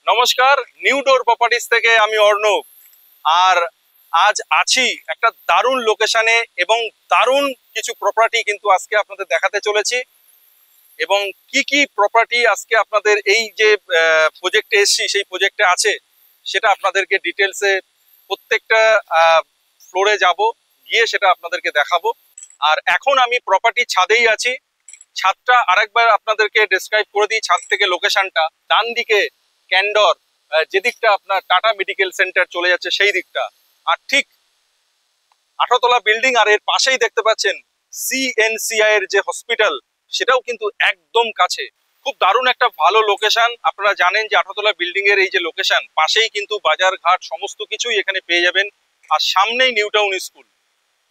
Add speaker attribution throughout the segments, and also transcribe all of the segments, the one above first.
Speaker 1: নমস্কার, নিউ ডোর প্রপার্টিজ থেকে আমি অর্ণব। আর আজ আছি একটা দারুণ লোকেশনে এবং দারুণ কিছু প্রপার্টি কিন্তু আজকে আপনাদের দেখাতে চলেছি। এবং কি কি প্রপার্টি আজকে আপনাদের এই যে প্রজেক্টে এসছি সেই প্রজেক্টে আছে সেটা আপনাদেরকে ডিটেলসে প্রত্যেকটা ফ্লোরে যাব, গিয়ে সেটা আপনাদেরকে দেখাবো। আর এখন আমি প্রপার্টি ছাদেই আছি। ছাদটা আরেকবার আপনাদেরকে ডেসক্রাইব করে দিই। ছাদ থেকে লোকেশনটা ডান দিকে ক্যান্ডর, যেদিকটা আপনার টাটা মেডিকেল সেন্টার চলে যাচ্ছে সেই দিকটা, আর ঠিক 18 তলা বিল্ডিং, আর এর পাশেই দেখতে পাচ্ছেন সিএনসিআই এর যে হসপিটাল সেটাও কিন্তু একদম কাছে। খুব দারুণ একটা ভালো লোকেশন। আপনারা জানেন যে 18 তলা বিল্ডিং এর এই যে লোকেশন, পাশেই কিন্তু বাজার ঘাট সমস্ত কিছুই এখানে পেয়ে যাবেন, আর সামনেই নিউ টাউন স্কুল।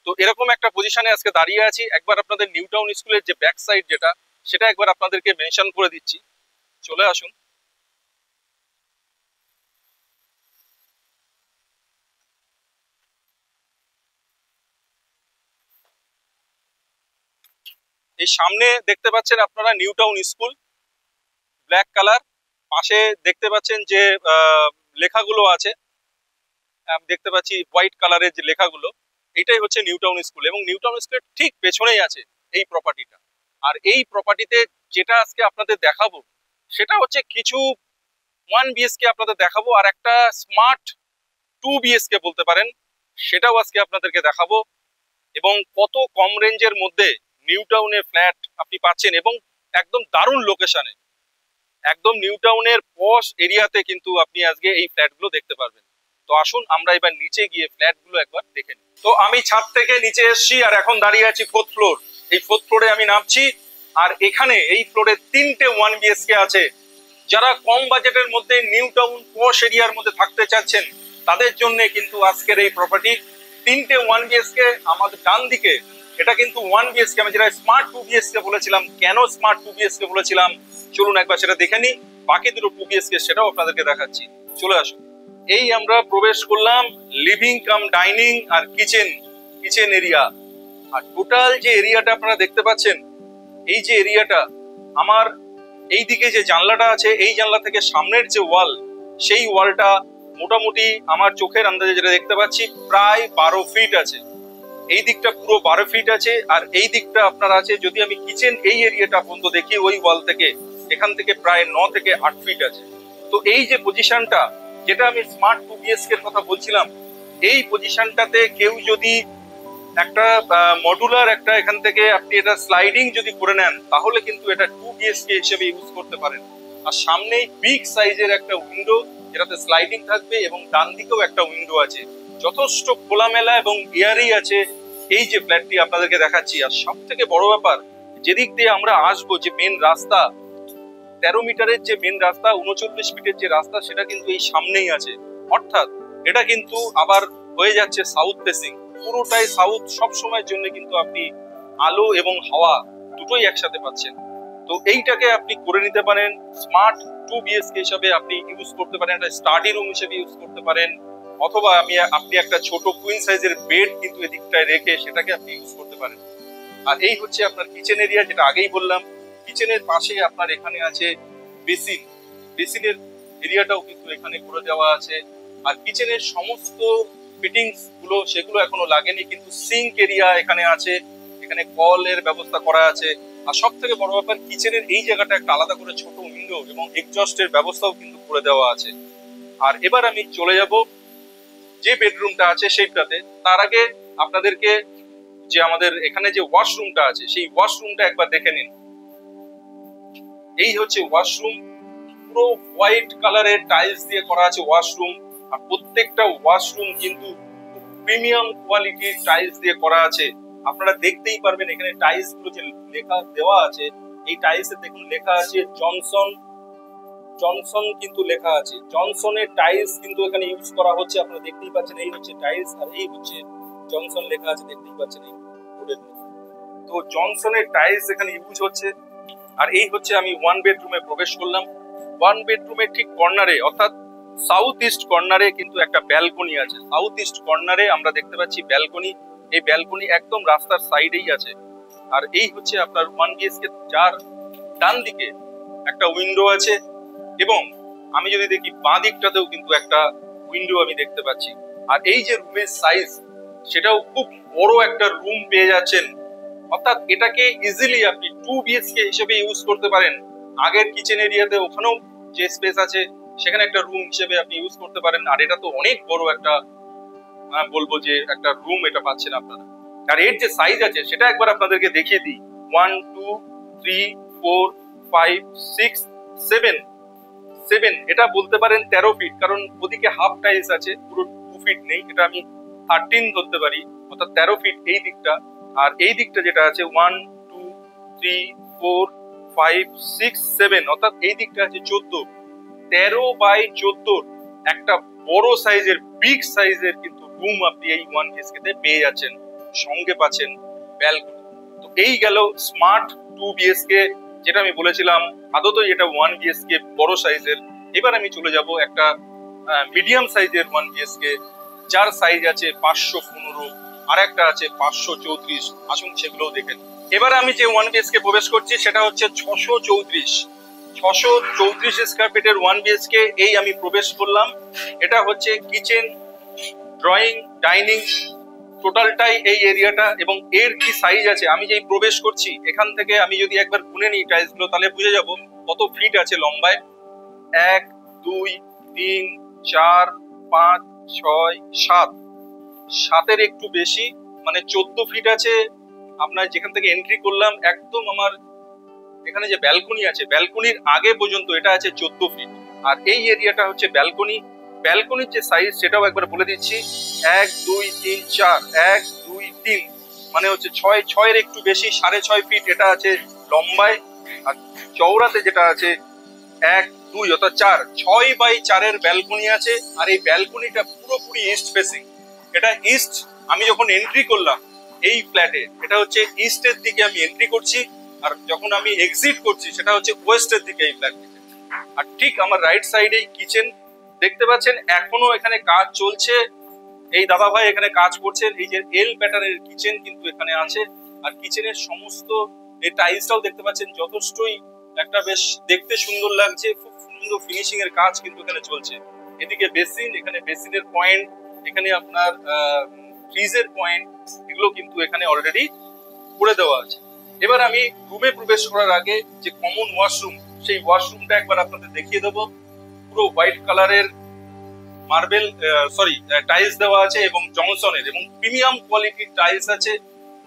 Speaker 1: তো এরকম একটা পজিশনে আজকে দাঁড়িয়ে আছি। একবার আপনাদের নিউ টাউন স্কুলের যে ব্যাক সাইড যেটা, সেটা একবার আপনাদেরকে মেনশন করে দিচ্ছি। চলে আসুন। এই সামনে দেখতে পাচ্ছেন আপনারা new town school, black colour. পাশে দেখতে পাচ্ছেন যে লেখাগুলো আছে, আমি দেখতে পাচ্ছি হোয়াইট কালারের যে লেখাগুলো, এটাই হচ্ছে নিউ টাউন স্কুল। এবং নিউ টাউন স্কুলের ঠিক পেছনেই আছে এই প্রপার্টিটা। আর এই প্রপার্টিতে যেটা আজকে আপনাদের দেখাবো সেটা হচ্ছে কিছু 1 বিএসকে আপনাদের দেখাবো, আর একটা স্মার্ট 2 বিএসকে বলতে পারেন, সেটাও আজকে আপনাদেরকে দেখাবো। এবং কত কম রেঞ্জের মধ্যে নিউ টাউনের ফ্ল্যাট আপনি পাচ্ছেন, এবং একদম দারুণ লোকেশনে, একদম নিউ টাউনের পশ এরিয়াতে কিন্তু আপনি আজকে এই ফ্ল্যাটগুলো দেখতে পারবেন। তো আসুন আমরা এবার নিচে গিয়ে ফ্ল্যাটগুলো একবার দেখে নিই। তো আমি ছাদ থেকে নিচে এসেছি, আর এখন দাঁড়িয়ে আছি 4th ফ্লোর। এই 4th ফ্লোরে আমি নামছি। আর এখানে এই ফ্লোরে 3টে 1 বিএসকে আছে। যারা কম বাজেটের মধ্যে নিউ টাউন পশ এরিয়ার মধ্যে থাকতে চাচ্ছেন তাদের জন্য কিন্তু আজকের এই প্রপার্টি। 3টে 1 বিএসকে আমাদের ডান দিকে, এটা কিন্তু 1 বিএসকে। আমি যেটা স্মার্ট 2 বিএসকে বলেছিলাম, কেন স্মার্ট 2 বিএসকে বলেছিলাম চলুন একবার সেটা দেখে নিই। বাকি দুটো 2 বিএসকে সেটাও আপনাদেরকে দেখাচ্ছি। চলে আসুন। এই আমরা প্রবেশ করলাম লিভিং কাম ডাইনিং আর কিচেন এরিয়া। আর টোটাল যে এরিয়াটা আপনারা দেখতে পাচ্ছেন, এই যে এরিয়াটা, আমার এই দিকে যে জানলাটা আছে, এই জানলা থেকে সামনের যে ওয়াল, সেই ওয়ালটা মোটামুটি আমার চোখের আন্দাজে যেটা দেখতে পাচ্ছি প্রায় 12 ফিট আছে। এই দিকটা পুরো 12 ফিট আছে। আর এই দিকটা আপনার আছে, যদি আমি কিচেন এই এরিয়াটা পর্যন্ত দেখি ওই ওয়াল থেকে, এখান থেকে প্রায় 9 থেকে 8 ফিট আছে। তো এই যে পজিশনটা, যেটা আমি স্মার্ট 2 বিএসকে এর কথা বলছিলাম, এই পজিশনটাতে কেউ যদি একটা মডুলার একটা এখান থেকে আপনি এটা স্লাইডিং যদি করে নেন, তাহলে কিন্তু এটা 2 বিএসকে হিসেবে ইউজ করতে পারেন। আর সামনেই বিগ সাইজের একটা উইন্ডো, যেটাতে স্লাইডিং থাকবে, এবং ডান দিকেও একটা উইন্ডো আছে। যথেষ্ট খোলামেলা এবং এয়ারি আছে এই যে ফ্ল্যাটটি আপনাদেরকে দেখাচ্ছি। আর সব থেকে বড় ব্যাপার, যেদিক দিয়ে আমরা আসবো, যে মেন রাস্তা, 13 মিটারের যে মেন রাস্তা, 39 ফিটের যে রাস্তা, সেটা কিন্তু এই সামনেই আছে। অর্থাৎ এটা কিন্তু আবার হয়ে যাচ্ছে সাউথ ফেসিং, পুরোটাই সাউথ। সব সময়ের জন্য কিন্তু আপনি আলো এবং হাওয়া দুটোই একসাথে পাচ্ছেন। তো এইটাকে আপনি করে নিতে পারেন স্মার্ট 2 বিএসকে হিসাবে আপনি ইউজ করতে পারেন, একটা স্টাডি রুম হিসেবে ইউজ করতে পারেন, অথবা আপনি একটা ছোট কুইন সাইজের বেড কিন্তু এদিকটায় রেখে সেটাকে আপনি ইউজ করতে পারেন। আর এই হচ্ছে আপনার কিচেন এরিয়া, যেটা আগেই বললাম। কিচেনের পাশে আপনার এখানে আছে বেসিনের এরিয়াটাও কিন্তু এখানে করে দেওয়া আছে। আর কিচেনের সমস্ত ফিটিংস গুলো সেগুলো এখনো লাগেনি, কিন্তু সিঙ্ক এরিয়া এখানে আছে, এখানে কলের ব্যবস্থা করা আছে। আর সব থেকে বড় ব্যাপার, কিচেনের এই জায়গাটা একটা আলাদা করে ছোট উইন্ডো এবং এক্সস্টের ব্যবস্থাও কিন্তু করে দেওয়া আছে। আর এবার আমি চলে যাব যে বেডরুমটা আছে সেইটাতে। তার আগে আপনাদেরকে যে আমাদের এখানে যে ওয়াশরুমটা আছে, সেই ওয়াশরুমটা একবার দেখে নিন। এই হচ্ছে ওয়াশরুম, পুরো হোয়াইট কালারের টাইলস দিয়ে করা আছে ওয়াশরুম। আর প্রত্যেকটা ওয়াশরুম কিন্তু প্রিমিয়াম কোয়ালিটির টাইলস দিয়ে করা আছে। আপনারা দেখতেই পারবেন এখানে টাইলস গুলো যে লেখা দেওয়া আছে, এই টাইলসে দেখুন লেখা আছে জনসন কিন্তু লেখা আছে। জনসনের টাইলস কিন্তু এখানে ইউজ করা হচ্ছে। আপনারা দেখতেই পাচ্ছেন, এই হচ্ছে টাইলস আর এই হচ্ছে জনসন লেখা আছে, দেখতেই পাচ্ছেন এই বোর্ডের মধ্যে। তো জনসনের টাইলস এখানে ইউজ হচ্ছে। আর এই হচ্ছে, আমি 1 বেডরুমে প্রবেশ করলাম। 1 বেডরুমের ঠিক কর্নারে, অর্থাৎ সাউথ ইস্ট কর্নারে কিন্তু একটা ব্যালকনি আছে। সাউথ ইস্ট কর্নারে আমরা দেখতে পাচ্ছি ব্যালকনি। এই ব্যালকনি একদম রাস্তার সাইডেই আছে। আর এই হচ্ছে আপনার 1 বিএসকে, যার ডান দিকে একটা উইন্ডো আছে, এবং আমি যদি দেখি বাঁ দিকটাতেও কিন্তু একটা উইন্ডো আমি দেখতে পাচ্ছি। আর এই যে রুমের সাইজ, সেটাও খুব বড় একটা রুম পেয়ে যাচ্ছেন। অর্থাৎ এটাকে ইজিলি আপনি 2 BHK হিসেবে ইউজ করতে পারেন। আগের কিচেন এরিয়াতে ওখানেও যে স্পেস আছে সেখানে একটা রুম হিসেবে আপনি ইউজ করতে পারেন। আর এটা তো অনেক বড় একটা বলবো যে একটা রুম এটা পাচ্ছেন আপনারা। আর এর যে সাইজ আছে সেটা একবার আপনাদেরকে দেখিয়ে দিই। 1 2 3 4 5 6 7 7, এটা বলতে পারেন 13 ফিট, কারণ ওদিকে হাফ টাইলস আছে, পুরো 2 ফিট নেই, এটা আমি 13 ধরতে পারি, অর্থাৎ 13 ফিট এই দিকটা। আর এই দিকটা যেটা আছে 1 2 3 4 5 6 7, অর্থাৎ এই দিকটা আছে 14। 13x14 একটা বড় সাইজের, বিগ সাইজের কিন্তু রুম আপনি এই 1 BHK তে পেয়ে যাচ্ছেন। সঙ্গে পাচ্ছেন ব্যালকনি। তো এই গেল স্মার্ট 2 BHK, যেটা আমি বলেছিলাম আদত এটা 1 BHK বড় সাইজের। এবার আমি চলে যাব একটা মিডিয়াম সাইজের 1 BHK, যার সাইজ আছে 515, আর একটা আছে 534। আসুন সেগুলোও দেখেন। এবার আমি যে 1 BHK প্রবেশ করছি সেটা হচ্ছে 634 স্কয়ার ফিটের 1 BHK। এই আমি প্রবেশ করলাম। এটা হচ্ছে কিচেন, ড্রয়িং, ডাইনিং, টোটালটাই এই এরিয়াটা। এবং এর কি সাইজ আছে, আমি যেই প্রবেশ করছি এখান থেকে আমি যদি একবার গুনে নিই টাইলস গুলো, তাহলে বুঝে যাব কত ফিট আছে লম্বায়। 1 2 3 4 5 6 7, 7-এর একটু বেশি, মানে 14 ফিট আছে। আপনার যেখান থেকে এন্ট্রি করলাম একদম আমার এখানে যে ব্যালকনি আছে, ব্যালকনির আগে পর্যন্ত এটা আছে 14 ফিট। আর এই এরিয়াটা হচ্ছে ব্যালকনি। ব্যালকনির যে সাইজ সেটাও একবার বলে দিচ্ছি। 1 2 3 4, 1 2 3, মানে হচ্ছে 6-এর একটু বেশি, 6.5 ফিট এটা আছে লম্বায়। আর চওড়াতে যেটা আছে 1 2, অর্থাৎ 4, 6x4 এর ব্যালকনি আছে। আর এই ব্যালকনিটা পুরোপুরি ইস্ট ফেসিং। এটা ইস্ট। আমি যখন এন্ট্রি করলাম এই ফ্ল্যাটে, এটা হচ্ছে ইস্টের দিকে আমি এন্ট্রি করছি, আর যখন আমি এক্সিট করছি সেটা হচ্ছে ওয়েস্টের দিকে এই ফ্ল্যাট থেকে। আর ঠিক আমার রাইট সাইডে কিচেন দেখতে পাচ্ছেন, এখনো এখানে কাজ চলছে। এই দাদা ভাই এখানে কাজ করছেন। এই যে এল প্যাটার্নের কিচেন কিন্তু এখানে আছে। আর কিচেনের সমস্ত এই টাইলসটাও দেখতে পাচ্ছেন যথেষ্টই একটা বেশ দেখতে সুন্দর লাগছে। খুব সুন্দর ফিনিশিং এর কাজ কিন্তু এখানে চলছে। এদিকে বেসিন, এখানে বেসিনের পয়েন্ট, এখানে আপনার ফ্রিজের পয়েন্ট, এগুলো কিন্তু এখানে অলরেডি করে দেওয়া আছে। এবার আমি রুমে প্রবেশ করার আগে যে কমন ওয়াশরুম, সেই ওয়াশরুমটা একবার আপনাদের দেখিয়ে দেবো। পুরো হোয়াইট কালারের মার্বেল টাইলস দেওয়া আছে এবং জনসনের এবং প্রিমিয়াম কোয়ালিটির টাইলস আছে।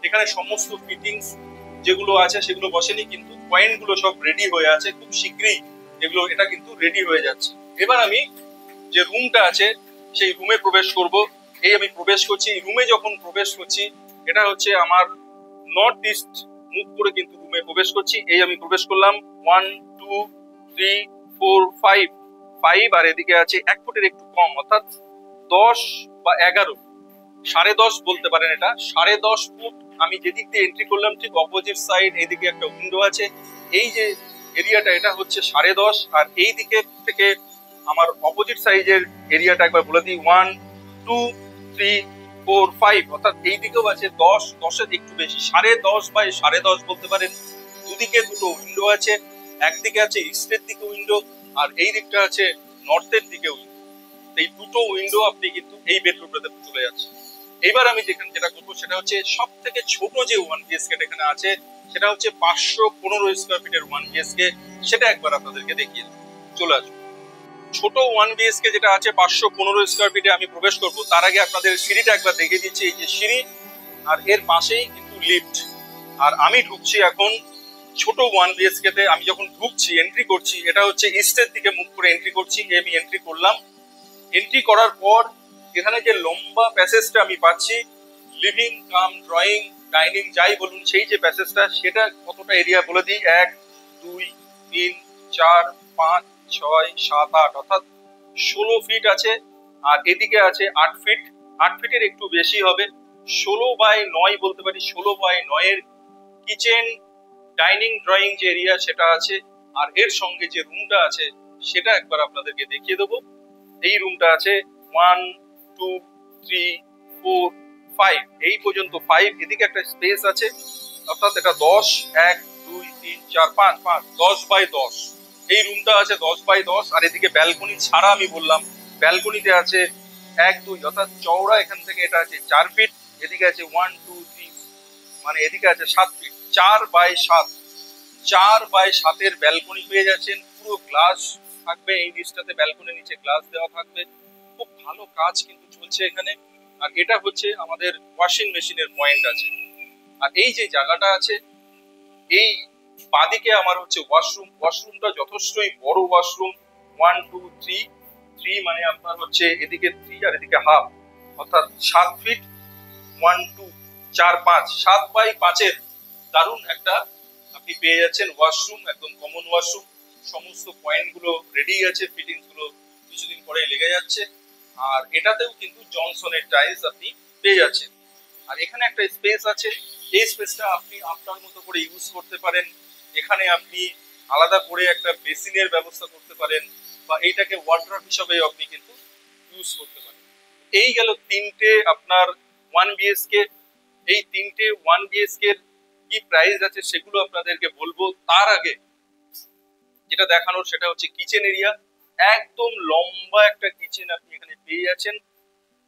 Speaker 1: এখানে সমস্ত ফিটিংস যেগুলো আছে সেগুলো বসেনি, কিন্তু পয়েন্ট গুলো সব রেডি হয়ে আছে। খুব শীঘ্রই এটা কিন্তু রেডি হয়ে যাচ্ছে। এবার আমি যে রুমটা আছে সেই রুমে প্রবেশ করব। এই আমি প্রবেশ করছি। রুমে যখন প্রবেশ করছি, এটা হচ্ছে আমার নর্থ ইস্ট মুখ করে কিন্তু রুমে প্রবেশ করছি। এই আমি প্রবেশ করলাম। 1 2 3 4 5, আর এদিকে আছে 1 ফুটের একটু কম, অর্থাৎ 10 বা 11, 10.5 বলতে পারেন। এটা 10.5 ফুট। আমি যেদিক দিয়ে এন্ট্রি করলাম ঠিক অপোজিট সাইড এদিকে একটা উইন্ডো আছে। এই যে এরিয়াটা এটা হচ্ছে 10.5। আর এই দিকে থেকে আমার অপোজিট সাইজের এরিয়াটা একবার বলে দিই। 1 2 3 4 5, অর্থাৎ এই দিকেও আছে 10, 10-এর একটু বেশি, 10.5 বাই 10.5 বলতে পারেন। দুদিকে দুটো উইন্ডো আছে। একদিকে আছে ইস্টের দিকে উইন্ডো, আর এই দিকটা আছে নর্থের দিকে উইন্ডো। এই দুটো উইন্ডো আপনি কিন্তু এই বেডরুমটাতে চলে যাচ্ছে। এইবার আমি যেটা করবো সেটা হচ্ছে সব থেকে ছোট যে 1 BHK এখানে আছে সেটা হচ্ছে 515 স্কয়ার ফিটের 1 BHK। সেটা একবার আপনাদেরকে দেখিয়ে চলে আসবো। ছোট 1 BHK যেটা আছে 515 স্কয়ার ফিটে আমি প্রবেশ করব, তার আগে আপনাদের সিঁড়িটা একবার দেখিয়ে দিচ্ছি। এই যে সিঁড়ি, আর এর পাশেই কিন্তু লিফট। আর আমি ঢুকছি এখন ছোট 1 BHK তে। আমি যখন ঢুকছি, এন্ট্রি করছি, এটা হচ্ছে ইস্টের দিকে মুখ করে এন্ট্রি করছি। আমি এন্ট্রি করলাম। এন্ট্রি করার পর এখানে যে লম্বা প্যাসেজটা আমি পাচ্ছি, লিভিং কাম ড্রয়িং ডাইনিং যাই বলুন, সেই যে প্যাসেজটা, সেটা কতটা এরিয়া বলে দিই। 1 2 3 4 5 6 7 8, অর্থাৎ 16 ফিট আছে। আর এদিকে আছে 8 ফিট, 8 ফিটের একটু বেশি হবে, 16x9 বলতে পারি। 16x9 এর কিচেন, ডাইনিং, ড্রয়িং যে এরিয়া সেটা আছে। আর এর সঙ্গে যে রুমটা আছে সেটা একবার আপনাদেরকে দেখিয়ে দেবো। এই রুমটা আছে 1 2 3 4 5, এই পর্যন্ত 5। এদিকে একটা স্পেস আছে, অর্থাৎ এটা 10 1 2 3 4 5 10x10 এই রুমটা আছে 10x10, আর এদিকে ব্যালকনি ছাড়া আমি বললাম ব্যালকনিতে আছে 1 2, অর্থাৎ চওড়া এখান থেকে এটা আছে 4 ফিট, এদিকে আছে 1 2 3, মানে এদিকে আছে 7 ফিট, 4x7, 4x7 ব্যালকনি পেয়ে যাচ্ছেন। পুরো গ্লাস থাকবে এই দিকটাতে, ব্যালকনির নিচে গ্লাস দেওয়া থাকবে। খুব ভালো কাজ কিন্তু চলছে এখানে। আর এটা হচ্ছে আমাদের ওয়াশিং মেশিনের পয়েন্ট আছে। আর এই যে জায়গাটা আছে, এই বাদিকে আমার হচ্ছে ওয়াশরুম। ওয়াশরুমটা যথেষ্টই বড় ওয়াশরুম, 1 2 3 মানে আপনার হচ্ছে এদিকে 3 আর এদিকে হাফ, অর্থাৎ 7 ফিট, 1 2 4 5, 7x5 দারুণ একটা আপনি পেয়ে যাচ্ছেন ওয়াশরুম, একদম কমন ওয়াশরুম। সমস্ত পয়েন্ট গুলো রেডি আছে, ফিটিংস গুলো কিছুদিন পরে লেগে যাচ্ছে। আর এটাতেও কিন্তু জনসনের টাইলস আপনি পেয়ে যাচ্ছেন। আর এখানে একটা স্পেস আছে, এই স্পেসটা আপনি আপনার মতো করে ইউজ করতে পারেন। এখানে আপনি আলাদা করে একটা বেসিনের ব্যবস্থা করতে পারেন, বা এইটাকে ওয়ার্ড্রপ হিসাবে আপনি কিন্তু ইউজ করতে পারেন। এই গেল তিনটে আপনার 1 BHK। এই তিনটে 1 BHK এর কি প্রাইস আছে সেগুলো আপনাদেরকে বলবো। তার আগে যেটা দেখানোর সেটা হচ্ছে কিচেন এরিয়া। একদম লম্বা একটা কিচেন আপনি এখানে পেয়ে যাচ্ছেন,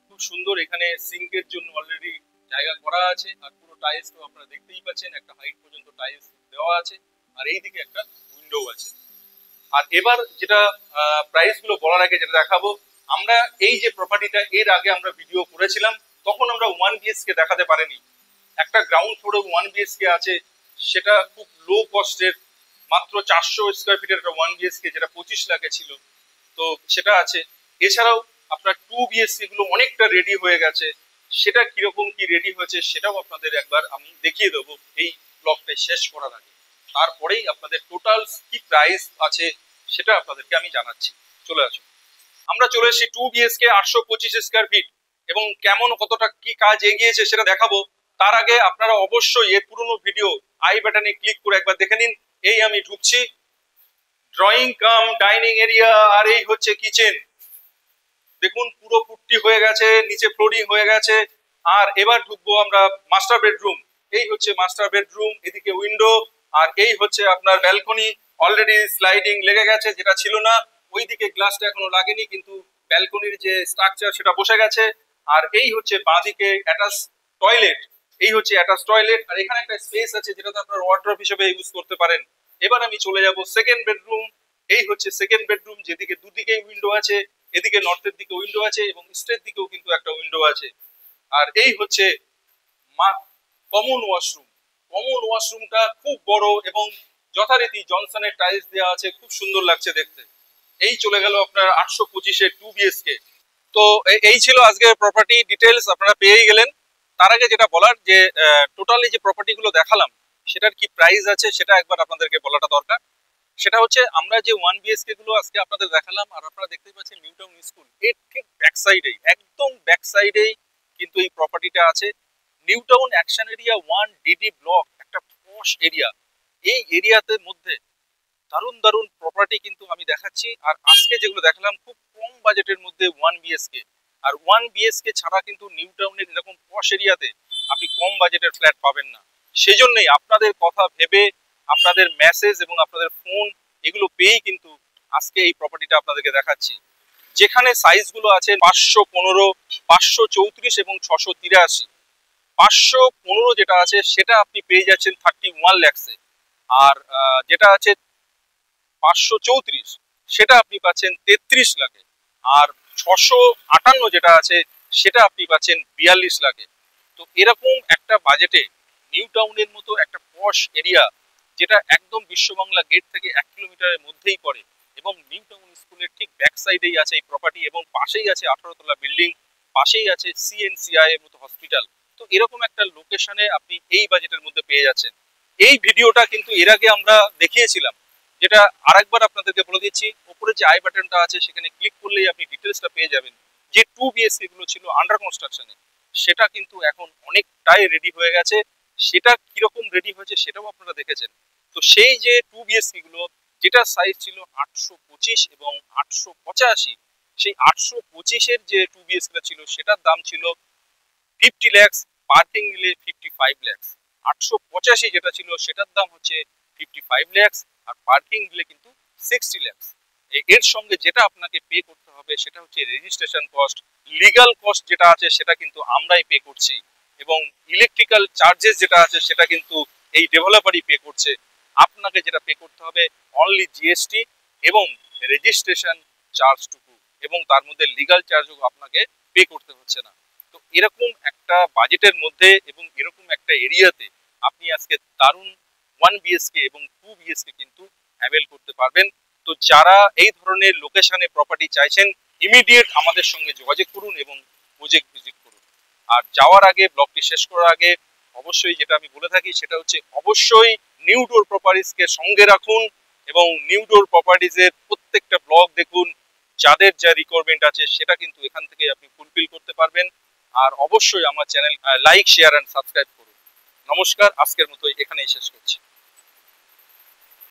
Speaker 1: খুব সুন্দর। এখানে সিঙ্কের জন্য অলরেডি জায়গা করা আছে, আর পুরো টাইলস তো আপনারা দেখতেই পাচ্ছেন, একটা হাইট পর্যন্ত টাইলস দেওয়া আছে। আর এইদিকে একটা উইন্ডো আছে। আর এবার যেটা প্রাইস গুলো বলার আগে যেটা দেখাবো, আমরা এই যে প্রপার্টিটা এর আগে আমরা ভিডিও করেছিলাম, তখন আমরা 1 BHK দেখাতে পারিনি। একটা গ্রাউন্ড ফ্লোরে 1 BHK আছে, সেটা খুব লো কস্টের, মাত্র 400 স্কোয়ার ফিটের একটা 1 BHK, যেটা 25 লাখে ছিল, তো সেটা আছে। এছাড়াও আপনার 2 BHK গুলো অনেকটা রেডি হয়ে গেছে, সেটা কিরকম কি রেডি হয়েছে সেটাও আপনাদের একবার আমি দেখিয়ে দেবো এই ব্লগটা শেষ করার আগে। তারপরেই আপনাদের টোটাল কি প্রাইস আছে সেটা আপনাদেরকে আমি জানাচ্ছি। চলে আসুন, আমরা চলে এসেছি 2 BHK 825 স্কোয়ার ফিট, এবং কেমন কতটা কি কাজ এগিয়েছে সেটা দেখাবো। তার আগে আপনারা অবশ্যই এই পুরনো ভিডিও আই বাটনে ক্লিক করে একবার দেখে নিন। এই আমি ঢুকছি ড্রয়িং কাম ডাইনিং এরিয়া, আর এই হচ্ছে কিচেন। দেখুন পুরো পুট্টি হয়ে গেছে, নিচে ফ্লোরিং হয়ে গেছে। আর এবার ঢুকবো আমরা মাস্টার বেডরুম। এই হচ্ছে মাস্টার বেডরুম, এদিকে উইন্ডো, আর এই হচ্ছে আপনার ব্যালকনি। অলরেডি স্লাইডিং লেগে গেছে, যেটা ছিল না। ওইদিকে গ্লাসটা এখনো লাগেনি, কিন্তু ব্যালকনির যে স্ট্রাকচার সেটা বসে গেছে। আর এই হচ্ছে বাঁদিকে অ্যাটাচ টয়লেট। এই হচ্ছে অ্যাটাচ টয়লেট, আর এখানে একটা স্পেস আছে যেটাতে আপনার ওয়ার্ড্রপ হিসেবে ইউজ করতে পারেন। এবার আমি চলে যাব সেকেন্ড বেডরুম। এই হচ্ছে সেকেন্ড বেডরুম, যেদিকে দুদিকেই উইন্ডো আছে। এদিকে নর্থের দিকে উইন্ডো আছে, এবং ইস্টের দিকেও কিন্তু একটা উইন্ডো আছে। আর এই হচ্ছে কমন ওয়াশরুম। কমন ওয়াশরুমটা খুব বড়, এবং যথারীতি জনসনের টাইলস দেওয়া আছে, খুব সুন্দর লাগছে দেখতে। এই চলে গেল আপনার 825-এর 2 BHK। তো এই ছিল আজকে প্রপার্টি ডিটেলস, আপনারা পেয়েই গেলেন। তার আগে যেটা বলার, যে টোটালি যে প্রপার্টি গুলো দেখালাম সেটার কি প্রাইস আছে সেটা একবার আপনাদেরকে বলাটা দরকার। সেটা হচ্ছে আমরা যে 1 BHK গুলো আজকে আপনাদের দেখালাম, আর আপনারা দেখতেই পাচ্ছেন নিউ টাউন স্কুল এর ঠিক ব্যাক সাইডেই, একদম ব্যাক সাইডেই কিন্তু এই প্রপার্টিটা আছে। New town action area 1 DD block, একটা পশ এরিয়া। এই এরিয়াতে মধ্যে দারুণ দারুণ প্রপার্টি কিন্তু আমি দেখাচ্ছি। আর আজকে যেগুলো দেখালাম খুব কম বাজেটের মধ্যে 1 BHK। আর 1 BHK ছাড়া কিন্তু নিউ টাউনের এরকম পশ এরিয়াতে আপনি কম বাজেটের ফ্ল্যাট পাবেন না। সেজন্যই আপনাদের কথা ভেবে, আপনাদের মেসেজ এবং আপনাদের ফোন এগুলো পেয়েই কিন্তু আজকে এই প্রপার্টিটা আপনাদেরকে দেখাচ্ছি। যেখানে সাইজগুলো আছে 515, 534 এবং 683। 515 যেটা আছে সেটা আপনি পেয়ে যাচ্ছেন 31 lakhs-এ, আর যেটা আছে 534 সেটা আপনি পাচ্ছেন 33 লাখে, আর 658 যেটা আছে সেটা আপনি পাচ্ছেন 42 লাখে। তো এরকম একটা বাজেটে নিউ টাউনের মতো একটা পশ এরিয়া, যেটা একদম বিশ্ববাংলা গেট থেকে 1 কিলোমিটারের মধ্যেই পড়ে, এবং নিউ টাউন স্কুলের ঠিক ব্যাক সাইডেই আছে এই প্রপার্টি, এবং পাশেই আছে 18 তলা বিল্ডিং, পাশেই আছে CNCI এর মতো হসপিটাল। তো এরকম একটা লোকেশনে আপনি এই বাজেটের মধ্যে পেয়ে যাচ্ছেন। এই ভিডিওটা কিন্তু এর আগে আমরা দেখিয়েছিলাম, যেটা আরেকবার আপনাদেরকে বলে দিচ্ছি। উপরে যে আই বাটনটা আছে সেখানে ক্লিক করলেই আপনি ডিটেলসটা পেয়ে যাবেন। যে 2 BHK গুলো ছিল আন্ডার কনস্ট্রাকশনে, সেটা কিন্তু এখন অনেকটাই রেডি হয়ে গেছে। সেটা কিরকম রেডি হয়েছে সেটাও আপনারা দেখেছেন। তো সেই যে 2 BHK গুলো, যেটা সাইজ ছিল 825 এবং 885, সেই 825-এর যে 2 BHK ছিল সেটার দাম ছিল 50 lakhs, পার্কিং নিলে 55 lakhs। 885 যেটা ছিল সেটার দাম হচ্ছে 55 lakhs, আর পার্কিং দিলে কিন্তু 60 lakhs। এর সঙ্গে যেটা আপনাকে পে করতে হবে সেটা হচ্ছে রেজিস্ট্রেশন কস্ট, লিগাল কস্ট যেটা আছে সেটা কিন্তু আমরাই পে করছি, এবং ইলেকট্রিক্যাল চার্জেস যেটা আছে সেটা কিন্তু এই ডেভেলপারই পে করছে। আপনাকে যেটা পে করতে হবে অনলি জিএসটি এবং রেজিস্ট্রেশন চার্জটুকু, এবং তার মধ্যে লিগাল চার্জও আপনাকে পে করতে হচ্ছে না। তো এরকম একটা বাজেটের মধ্যে এবং এরকম একটা এরিয়াতে আপনি আজকে দারুণ 1 BHK এবং 2 BHK কিন্তু অ্যাভেল করতে পারবেন। তো যারা এই ধরনের লোকেশনে প্রপার্টি চাইছেন ইমিডিয়েট আমাদের সঙ্গে যোগাযোগ করুন এবং প্রজেক্ট ভিজিট করুন। আর যাওয়ার আগে, ব্লগটি শেষ করার আগে, অবশ্যই যেটা আমি বলে থাকি সেটা হচ্ছে অবশ্যই নিউ ডোর প্রপার্টিজকে সঙ্গে রাখুন এবং নিউ ডোর প্রপার্টিজের প্রত্যেকটা ব্লগ দেখুন। যাদের যা রিকোয়ারমেন্ট আছে সেটা কিন্তু এখান থেকে আপনি ফুলফিল করতে পারবেন। আর অবশ্যই আমার channel like, share and subscribe করুন। নমস্কার, আজকের মতো এখানেই শেষ করছি।